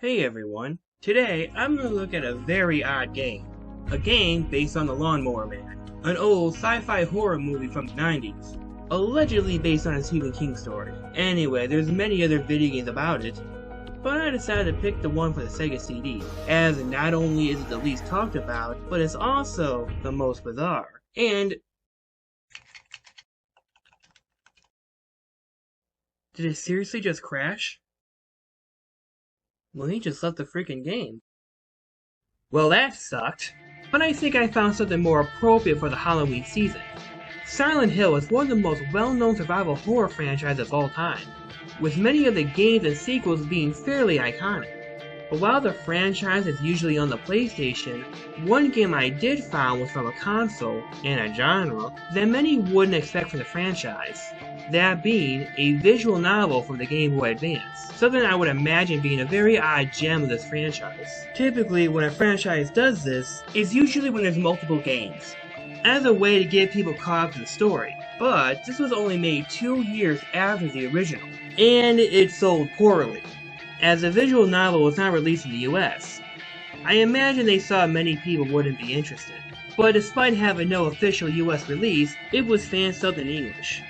Hey everyone, today I'm going to look at a very odd game. A game based on the Lawnmower Man, an old sci-fi horror movie from the 90s, allegedly based on a Stephen King story. Anyway, there's many other video games about it, but I decided to pick the one for the Sega CD, as not only is it the least talked about, but it's also the most bizarre. And did it seriously just crash? Well, he just left the freaking game. Well, that sucked. But I think I found something more appropriate for the Halloween season. Silent Hill is one of the most well-known survival horror franchises of all time, with many of the games and sequels being fairly iconic. But while the franchise is usually on the PlayStation, one game I did find was from a console, and a genre, that many wouldn't expect from the franchise. That being a visual novel from the Gameboy Advance, something I would imagine being a very odd gem of this franchise. Typically, when a franchise does this, it's usually when there's multiple games, as a way to get people caught up to the story. But this was only made 2 years after the original, and it sold poorly, as the visual novel was not released in the US. I imagine they saw many people wouldn't be interested, but despite having no official US release, it was fan-subbed in English.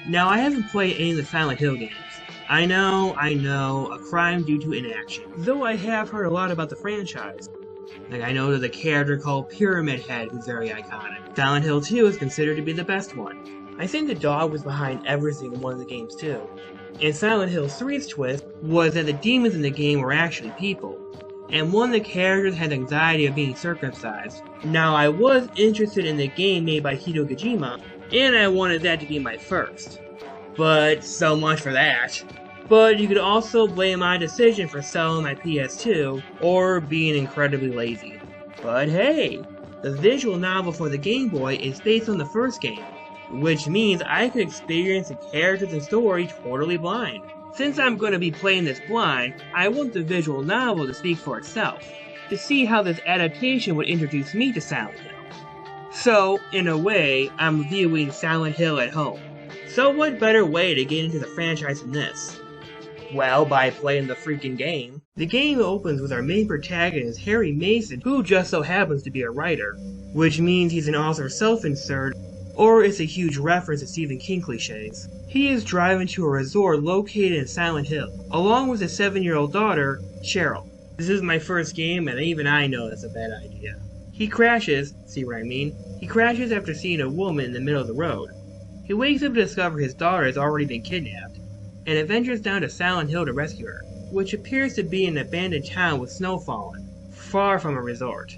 Now, I haven't played any of the Silent Hill games. I know, a crime due to inaction. Though I have heard a lot about the franchise. Like, I know there's a character called Pyramid Head who's very iconic. Silent Hill 2 is considered to be the best one. I think the dog was behind every single one of the games too. And Silent Hill 3's twist was that the demons in the game were actually people, and one of the characters had anxiety of being circumcised. Now, I was interested in the game made by Hideo Kojima, and I wanted that to be my first. But so much for that. But you could also blame my decision for selling my PS2, or being incredibly lazy. But hey, the visual novel for the Game Boy is based on the first game, which means I could experience the characters and story totally blind. Since I'm going to be playing this blind, I want the visual novel to speak for itself, to see how this adaptation would introduce me to Silent Hill. So, in a way, I'm reviewing Silent Hill at home. So what better way to get into the franchise than this? Well, by playing the freaking game. The game opens with our main protagonist, Harry Mason, who just so happens to be a writer, which means he's an author self-insert, or it's a huge reference to Stephen King cliches. He is driving to a resort located in Silent Hill, along with his 7-year-old daughter, Cheryl. This is my first game, and even I know that's a bad idea. He crashes, see what I mean? He crashes after seeing a woman in the middle of the road. He wakes up to discover his daughter has already been kidnapped, and adventures down to Silent Hill to rescue her, which appears to be an abandoned town with snow falling, far from a resort.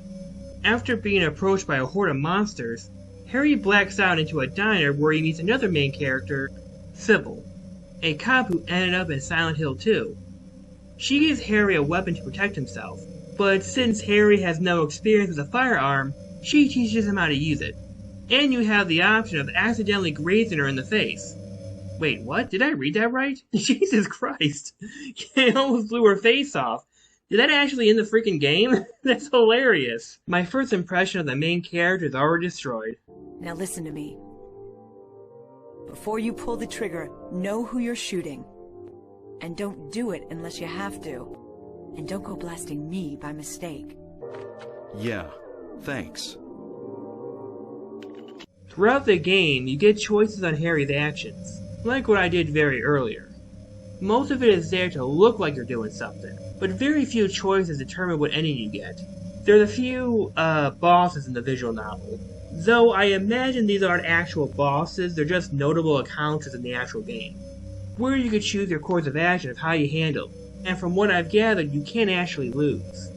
After being approached by a horde of monsters, Harry blacks out into a diner where he meets another main character, Cybil, a cop who ended up in Silent Hill 2. She gives Harry a weapon to protect himself, but since Harry has no experience with a firearm, she teaches him how to use it. And you have the option of accidentally grazing her in the face. Wait, what? Did I read that right? Jesus Christ. It almost blew her face off. Did that actually end the freaking game? That's hilarious. My first impression of the main character is already destroyed. Now listen to me. Before you pull the trigger, know who you're shooting. And don't do it unless you have to. And don't go blasting me by mistake. Yeah, thanks. Throughout the game, you get choices on Harry's actions, like what I did very earlier. Most of it is there to look like you're doing something, but very few choices determine what ending you get. There's a few, bosses in the visual novel, though I imagine these aren't actual bosses, they're just notable encounters in the actual game, where you could choose your course of action of how you handle, and from what I've gathered, you can't actually lose.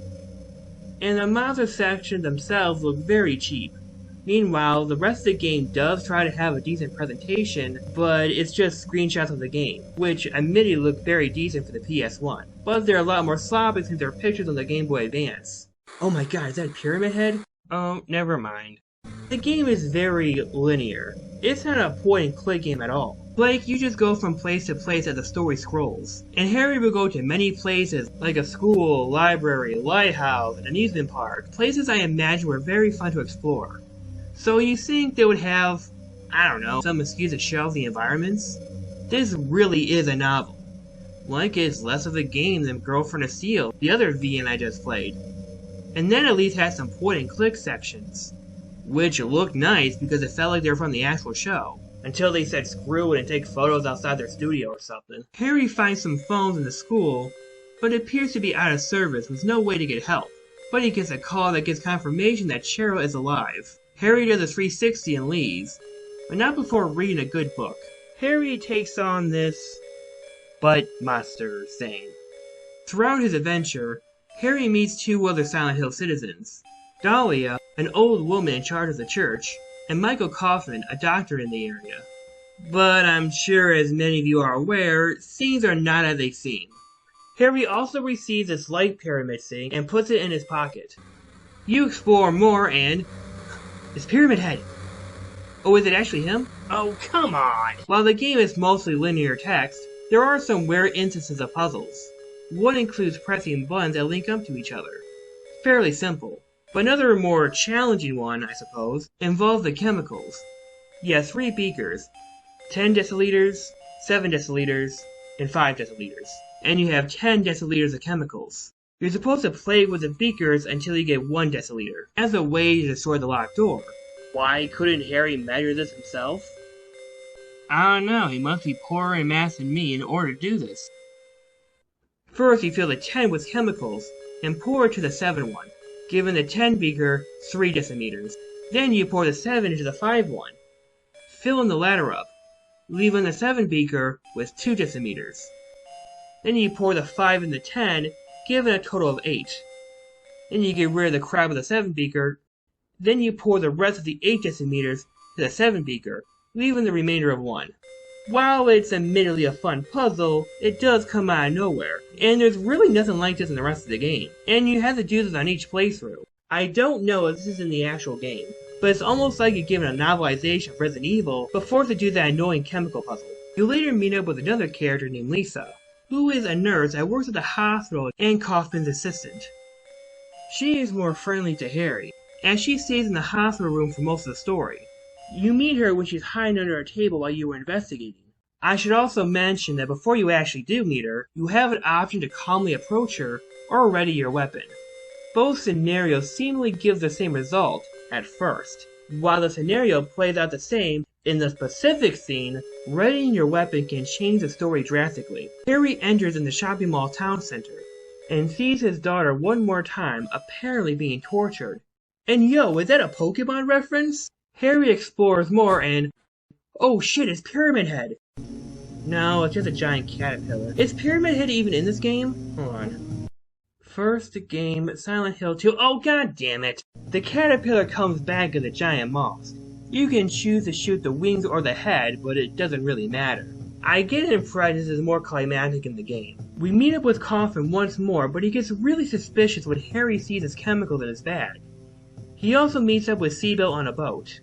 And the monster sections themselves look very cheap. Meanwhile, the rest of the game does try to have a decent presentation, but it's just screenshots of the game, which admittedly look very decent for the PS1. But they're a lot more sloppy since they're pictures on the Game Boy Advance. Oh my god, is that Pyramid Head? Oh, never mind. The game is very linear. It's not a point-and-click game at all. Like, you just go from place to place as the story scrolls. And Harry will go to many places, like a school, library, lighthouse, an amusement park, places I imagine were very fun to explore. So you think they would have, I don't know, some excuse to show off the environments? This really is a novel. Like it's less of a game than Girlfriend of Steel, the other VN I just played. And then at least had some point and click sections, which looked nice because it felt like they were from the actual show, until they said screw it and take photos outside their studio or something. Harry finds some phones in the school, but it appears to be out of service with no way to get help. But he gets a call that gives confirmation that Cheryl is alive. Harry does a 360 and leaves, but not before reading a good book. Harry takes on this butt monster thing. Throughout his adventure, Harry meets two other Silent Hill citizens. Dahlia, an old woman in charge of the church, and Michael Kaufman, a doctor in the area. But I'm sure as many of you are aware, things are not as they seem. Harry also receives this light pyramid thing and puts it in his pocket. You explore more and... it's Pyramid Head! Oh, is it actually him? Oh, come on! While the game is mostly linear text, there are some rare instances of puzzles. One includes pressing buttons that link up to each other. Fairly simple. But another more challenging one, I suppose, involves the chemicals. You have 3 beakers, 10 deciliters, 7 deciliters, and 5 deciliters. And you have 10 deciliters of chemicals. You're supposed to play with the beakers until you get 1 deciliter, as a way to destroy the locked door. Why couldn't Harry measure this himself? I don't know, he must be poorer in math than me in order to do this. First you fill the 10 with chemicals, and pour it to the 7 one, giving the 10 beaker 3 decimeters. Then you pour the 7 into the 5 one, filling the latter up, leaving the 7 beaker with 2 decimeters. Then you pour the 5 in the 10, giving a total of 8. Then you get rid of the crap of the 7 beaker. Then you pour the rest of the 8 decimeters to the 7 beaker, leaving the remainder of 1. While it's admittedly a fun puzzle, it does come out of nowhere, and there's really nothing like this in the rest of the game, and you have to do this on each playthrough. I don't know if this is in the actual game, but it's almost like you're given a novelization of Resident Evil, but forced to do that annoying chemical puzzle. You later meet up with another character named Lisa, who is a nurse that works at the hospital and Kaufman's assistant. She is more friendly to Harry, as she stays in the hospital room for most of the story. You meet her when she's hiding under a table while you were investigating. I should also mention that before you actually do meet her, you have an option to calmly approach her or ready your weapon. Both scenarios seemingly give the same result at first. While the scenario plays out the same, in the specific scene, readying your weapon can change the story drastically. Harry enters in the shopping mall town center, and sees his daughter one more time apparently being tortured. And yo, is that a Pokemon reference? Harry explores more and... oh shit, it's Pyramid Head! No, it's just a giant caterpillar. Is Pyramid Head even in this game? Hold on. First game, Silent Hill 2. Oh god damn it! The caterpillar comes back as a giant moth. You can choose to shoot the wings or the head, but it doesn't really matter. I get the impression this is more climactic in the game. We meet up with Kaufman once more, but he gets really suspicious when Harry sees his chemicals in his bag. He also meets up with Cybil on a boat.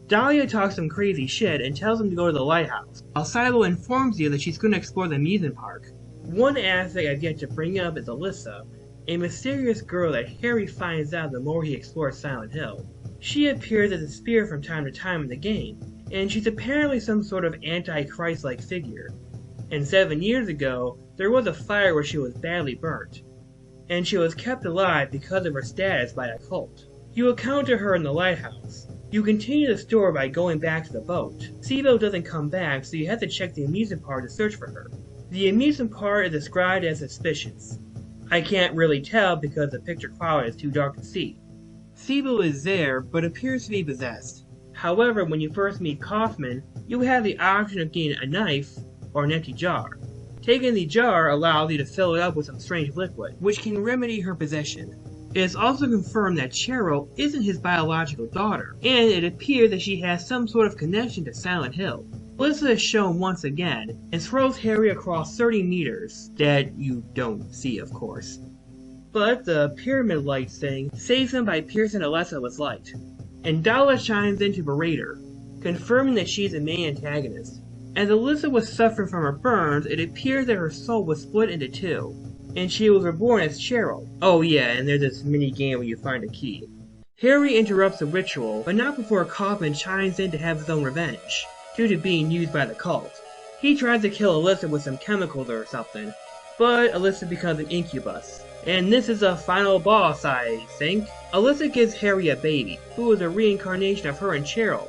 Dahlia talks some crazy shit and tells him to go to the lighthouse, while Cybil informs you that she's going to explore the amusement park. One aspect I've yet to bring up is Alyssa, a mysterious girl that Harry finds out the more he explores Silent Hill. She appears as a spirit from time to time in the game, and she's apparently some sort of anti-Christ-like figure. And 7 years ago, there was a fire where she was badly burnt, and she was kept alive because of her status by a cult. You encounter her in the lighthouse. You continue the story by going back to the boat. Cybil doesn't come back, so you have to check the amusement park to search for her. The amusement park is described as suspicious. I can't really tell because the picture quality is too dark to see. Cybil is there, but appears to be possessed. However, when you first meet Kaufman, you have the option of getting a knife or an empty jar. Taking the jar allows you to fill it up with some strange liquid, which can remedy her possession. It is also confirmed that Cheryl isn't his biological daughter, and it appears that she has some sort of connection to Silent Hill. Alyssa is shown once again, and throws Harry across 30 meters, that you don't see of course. But the pyramid light thing saves him by piercing Alyssa with light, and Dahlia chimes in to berate her, confirming that she's the main antagonist. As Alyssa was suffering from her burns, it appears that her soul was split into 2, and she was reborn as Cheryl. Oh yeah, and there's this mini game where you find a key. Harry interrupts the ritual, but not before Kaufman chimes in to have his own revenge, due to being used by the cult. He tries to kill Alyssa with some chemicals or something, but Alyssa becomes an incubus. And this is a final boss, I think. Alyssa gives Harry a baby, who is a reincarnation of her and Cheryl,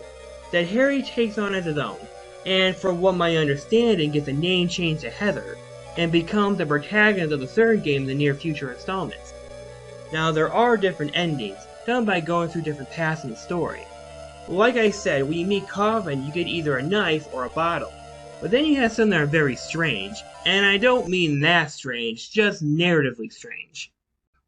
that Harry takes on as his own, and from what my understanding gets a name change to Heather, and becomes the protagonist of the third game in the near future installments. Now there are different endings, done by going through different paths in the story. Like I said, when you meet Coffin, you get either a knife or a bottle. But then you have some that are very strange, and I don't mean that strange, just narratively strange.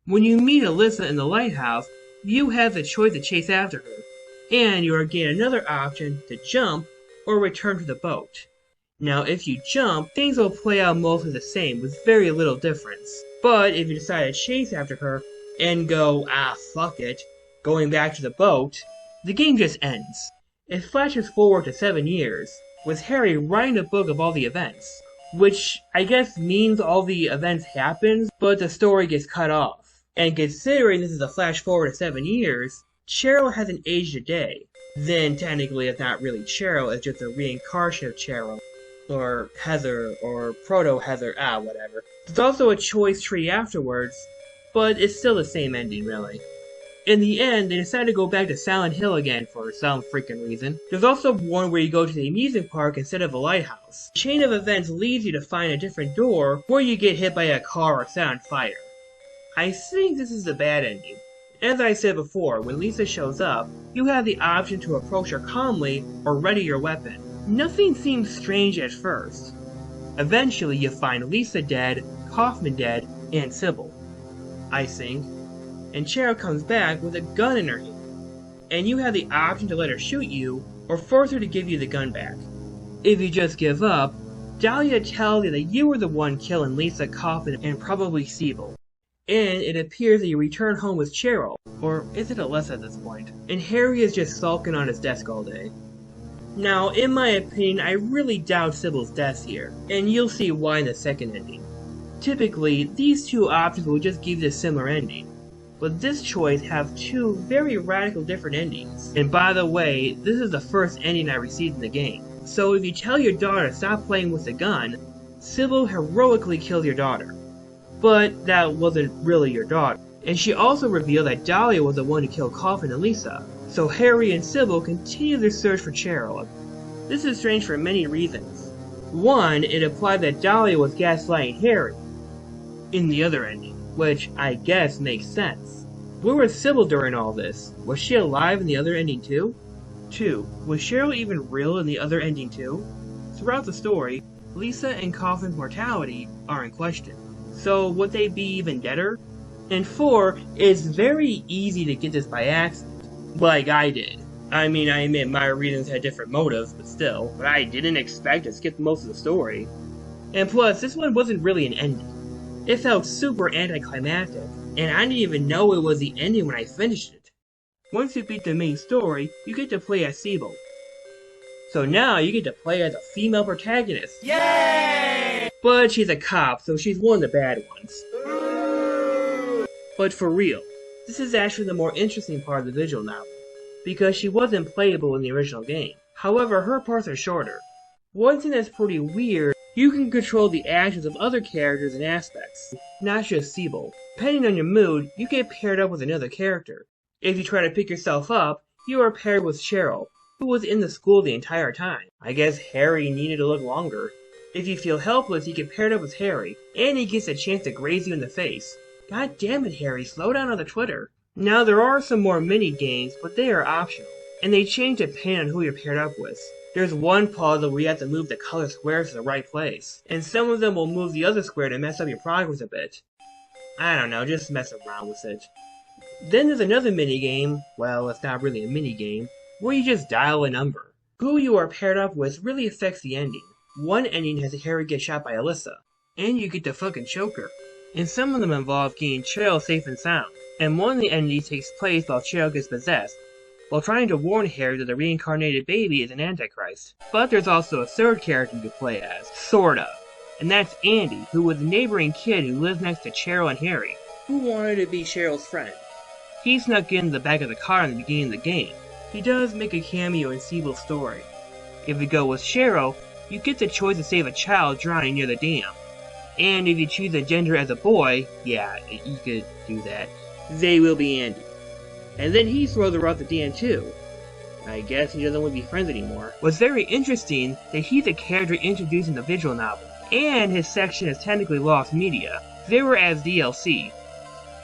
When you meet Alyssa in the lighthouse, you have the choice to chase after her, and you are given another option to jump or return to the boat. Now if you jump, things will play out mostly the same with very little difference. But if you decide to chase after her and go, fuck it, going back to the boat, the game just ends. It flashes forward to 7 years, with Harry writing a book of all the events, which I guess means all the events happen, but the story gets cut off. And considering this is a flash forward to 7 years, Cheryl hasn't aged a day. Then technically it's not really Cheryl, it's just a reincarnation of Cheryl, or Heather, or Proto-Heather, whatever. There's also a choice tree afterwards, but it's still the same ending really. In the end, they decide to go back to Silent Hill again for some freaking reason. There's also one where you go to the amusement park instead of a lighthouse. The chain of events leads you to find a different door where you get hit by a car or set on fire. I think this is the bad ending. As I said before, when Lisa shows up, you have the option to approach her calmly or ready your weapon. Nothing seems strange at first. Eventually you find Lisa dead, Kaufman dead, and Cybil, I think. And Cheryl comes back with a gun in her hand, and you have the option to let her shoot you, or force her to give you the gun back. If you just give up, Dahlia tells you that you were the one killing Lisa, Kaufman, and probably Cybil. And it appears that you return home with Cheryl, or is it Alyssa at this point, and Harry is just sulking on his desk all day. Now, in my opinion, I really doubt Cybil's death here, and you'll see why in the second ending. Typically, these two options will just give you a similar ending. But this choice have two very radical different endings. And by the way, this is the first ending I received in the game. So if you tell your daughter to stop playing with the gun, Cybil heroically kills your daughter. But that wasn't really your daughter. And she also revealed that Dahlia was the one who killed Kaufman and Lisa. So Harry and Cybil continue their search for Cheryl. This is strange for many reasons. One, it implied that Dahlia was gaslighting Harry in the other ending, which I guess makes sense. Where was Cybil during all this? Was she alive in the other ending too? 2. Was Cheryl even real in the other ending too? Throughout the story, Lisa and Kaufman's mortality are in question. So would they be even deader? And 4, it's very easy to get this by accident, like I did. I mean, I admit my reasons had different motives, but I didn't expect to skip most of the story. And plus, this one wasn't really an ending. It felt super anticlimactic, and I didn't even know it was the ending when I finished it. Once you beat the main story, you get to play as Cybil. So now you get to play as a female protagonist. Yay! But she's a cop, so she's one of the bad ones. But for real, this is actually the more interesting part of the visual novel, because she wasn't playable in the original game. However, her parts are shorter. One thing that's pretty weird, you can control the actions of other characters and aspects, not just Cybil. Depending on your mood, you get paired up with another character. If you try to pick yourself up, you are paired with Cheryl, who was in the school the entire time. I guess Harry needed to look longer. If you feel helpless, you get paired up with Harry, and he gets a chance to graze you in the face. God damn it, Harry, slow down on the Twitter. Now there are some more mini-games, but they are optional, and they change depending on who you're paired up with. There's one puzzle where you have to move the color squares to the right place, and some of them will move the other square to mess up your progress a bit. I don't know, just mess around with it. Then there's another minigame, well, it's not really a minigame, where you just dial a number. Who you are paired up with really affects the ending. One ending has Harry get shot by Alyssa, and you get to fucking choke her. And some of them involve getting Cheryl safe and sound, and one of the endings takes place while Cheryl gets possessed, while trying to warn Harry that the reincarnated baby is an antichrist. But there's also a third character you can play as, Sorta, and that's Andy, who was a neighboring kid who lives next to Cheryl and Harry, who wanted to be Cheryl's friend. He snuck in the back of the car in the beginning of the game. He does make a cameo in Cybil's story. If you go with Cheryl, you get the choice to save a child drowning near the dam. And if you choose a gender as a boy, yeah, you could do that, they will be Andy. And then he throws her off the dam too. I guess he doesn't want to be friends anymore. What's very interesting that he's a character introduced in the visual novel, and his section is technically lost media. They were as DLC.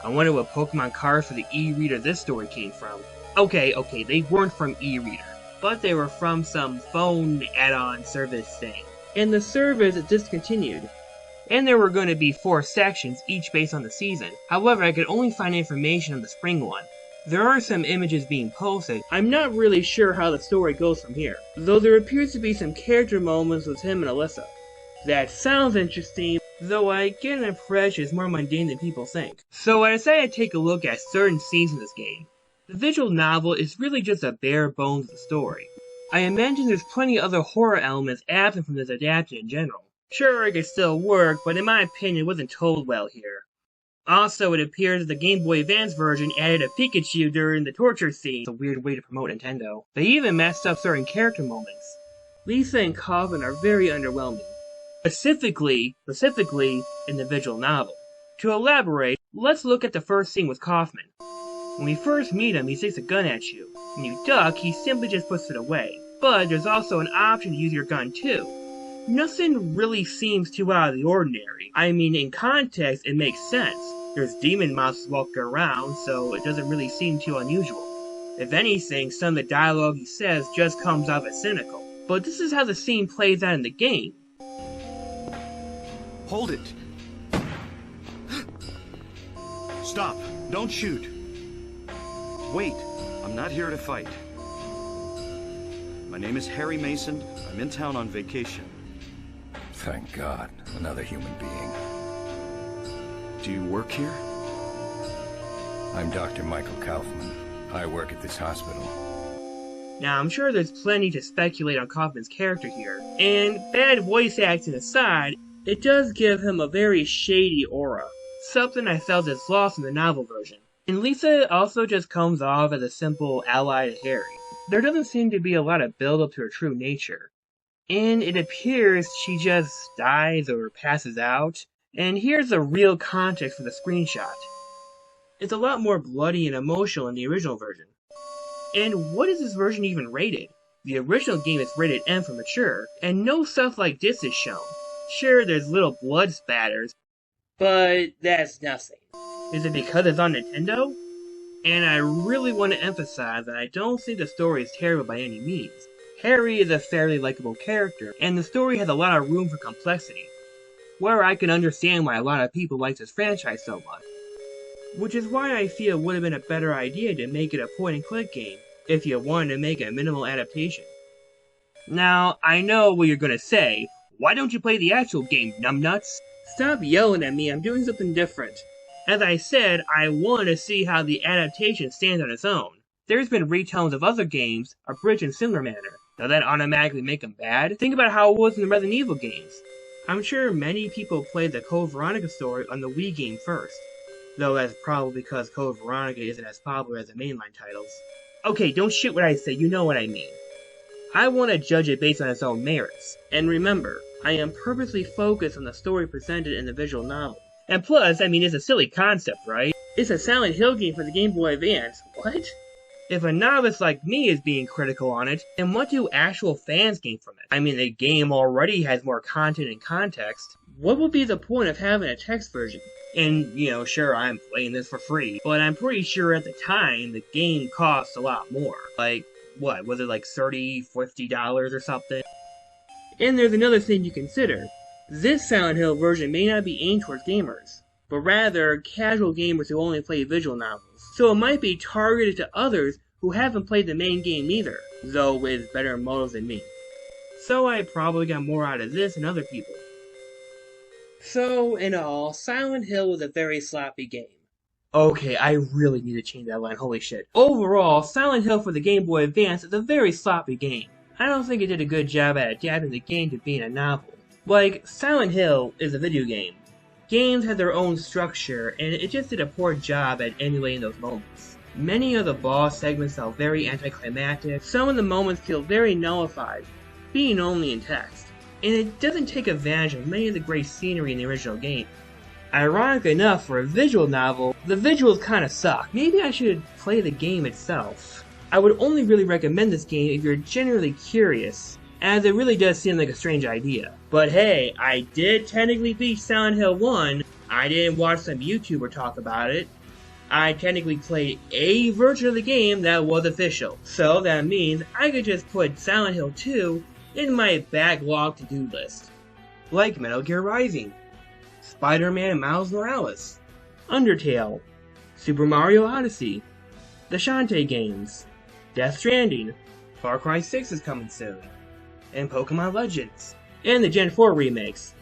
I wonder what Pokemon cards for the e-reader this story came from. Okay, they weren't from e-reader, but they were from some phone add-on service thing. And the service is discontinued. And there were going to be 4 sections, each based on the season. However, I could only find information on the spring one. There are some images being posted. I'm not really sure how the story goes from here, though there appears to be some character moments with him and Alyssa. That sounds interesting, though I get an impression it's more mundane than people think. So I decided to take a look at certain scenes in this game. The visual novel is really just a bare bones of the story. I imagine there's plenty of other horror elements absent from this adaptation in general. Sure, it could still work, but in my opinion it wasn't told well here. Also, it appears that the Gameboy Advance version added a Pikachu during the torture scene. It's a weird way to promote Nintendo. They even messed up certain character moments. Lisa and Kaufman are very underwhelming. Specifically in the visual novel. To elaborate, let's look at the first scene with Kaufman. When we first meet him, he sticks a gun at you. When you duck, he simply just puts it away. But there's also an option to use your gun too. Nothing really seems too out of the ordinary. I mean, in context, it makes sense. There's demon monsters walking around, so it doesn't really seem too unusual. If anything, some of the dialogue he says just comes off as cynical. But this is how the scene plays out in the game. Hold it! Stop! Don't shoot! Wait! I'm not here to fight. My name is Harry Mason. I'm in town on vacation. Thank God, another human being. Do you work here? I'm Dr. Michael Kaufman. I work at this hospital. Now, I'm sure there's plenty to speculate on Kaufman's character here, and bad voice acting aside, it does give him a very shady aura, something I felt is lost in the novel version. And Lisa also just comes off as a simple ally to Harry. There doesn't seem to be a lot of build-up to her true nature. And it appears she just dies or passes out. And here's the real context for the screenshot. It's a lot more bloody and emotional in the original version. And what is this version even rated? The original game is rated M for mature, and no stuff like this is shown. Sure, there's little blood spatters, but that's nothing. Is it because it's on Nintendo? And I really want to emphasize that I don't think the story is terrible by any means. Harry is a fairly likable character, and the story has a lot of room for complexity, where I can understand why a lot of people like this franchise so much. Which is why I feel it would have been a better idea to make it a point-and-click game, if you wanted to make a minimal adaptation. Now, I know what you're gonna say, why don't you play the actual game, numbnuts? Stop yelling at me, I'm doing something different. As I said, I want to see how the adaptation stands on its own. There's been retells of other games, abridged in similar manner. Does that automatically make them bad? Think about how it was in the Resident Evil games. I'm sure many people played the Code Veronica story on the Wii game first. Though that's probably because Code Veronica isn't as popular as the mainline titles. Okay, don't shoot what I say, you know what I mean. I want to judge it based on its own merits. And remember, I am purposely focused on the story presented in the visual novel. And plus, I mean, it's a silly concept, right? It's a Silent Hill game for the Game Boy Advance. What? If a novice like me is being critical on it, then what do actual fans gain from it? I mean, the game already has more content and context. What would be the point of having a text version? And, you know, sure, I'm playing this for free, but I'm pretty sure at the time, the game cost a lot more. Like, what, was it like $30, $50 or something? And there's another thing to consider. This Silent Hill version may not be aimed towards gamers, but rather casual gamers who only play visual novels. So it might be targeted to others who haven't played the main game either, though with better motives than me. So I probably got more out of this than other people. So, in all, Silent Hill was a very sloppy game. Okay, I really need to change that line, holy shit. Overall, Silent Hill for the Game Boy Advance is a very sloppy game. I don't think it did a good job at adapting the game to being a novel. Like, Silent Hill is a video game. Games have their own structure, and it just did a poor job at emulating those moments. Many of the boss segments felt very anticlimactic, some of the moments feel very nullified, being only in text. and it doesn't take advantage of many of the great scenery in the original game. Ironically enough, for a visual novel, the visuals kinda suck. Maybe I should play the game itself. I would only really recommend this game if you're generally curious, as it really does seem like a strange idea. But hey, I did technically beat Silent Hill 1. I didn't watch some YouTuber talk about it. I technically played a version of the game that was official. So that means I could just put Silent Hill 2 in my backlog to-do list. Like Metal Gear Rising, Spider-Man and Miles Morales, Undertale, Super Mario Odyssey, the Shantae games, Death Stranding, Far Cry 6 is coming soon, and Pokemon Legends, and the Gen 4 remakes.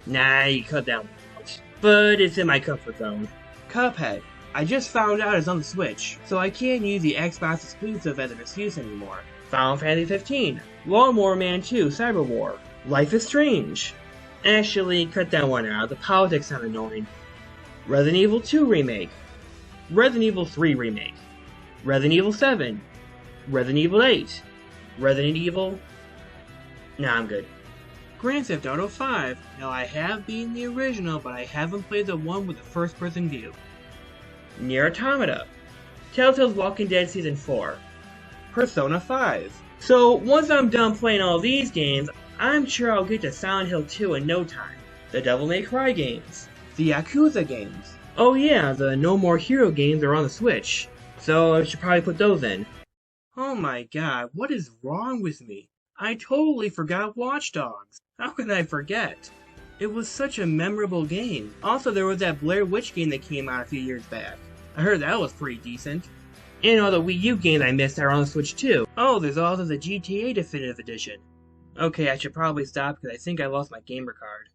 Nah, you cut that one out. But it's in my comfort zone. Cuphead. I just found out it's on the Switch, so I can't use the Xbox exclusive as an excuse anymore. Final Fantasy 15, Lawnmower Man 2 Cyber War, Life is Strange. Actually, cut that one out, the politics sound annoying. Resident Evil 2 Remake, Resident Evil 3 Remake, Resident Evil 7, Resident Evil 8, Resident Evil... Nah, I'm good. Grand Theft Auto 5. Now I have beaten the original, but I haven't played the one with the first person view. Nier Automata, Telltale's Walking Dead Season 4, Persona 5. So once I'm done playing all these games, I'm sure I'll get to Silent Hill 2 in no time. The Devil May Cry games, the Yakuza games. Oh yeah, the No More Hero games are on the Switch, so I should probably put those in. Oh my god, what is wrong with me? I totally forgot Watch Dogs. How could I forget? It was such a memorable game. Also, there was that Blair Witch game that came out a few years back. I heard that was pretty decent. And all the Wii U games I missed are on the Switch too. Oh, there's also the GTA Definitive Edition. Okay, I should probably stop because I think I lost my gamer card.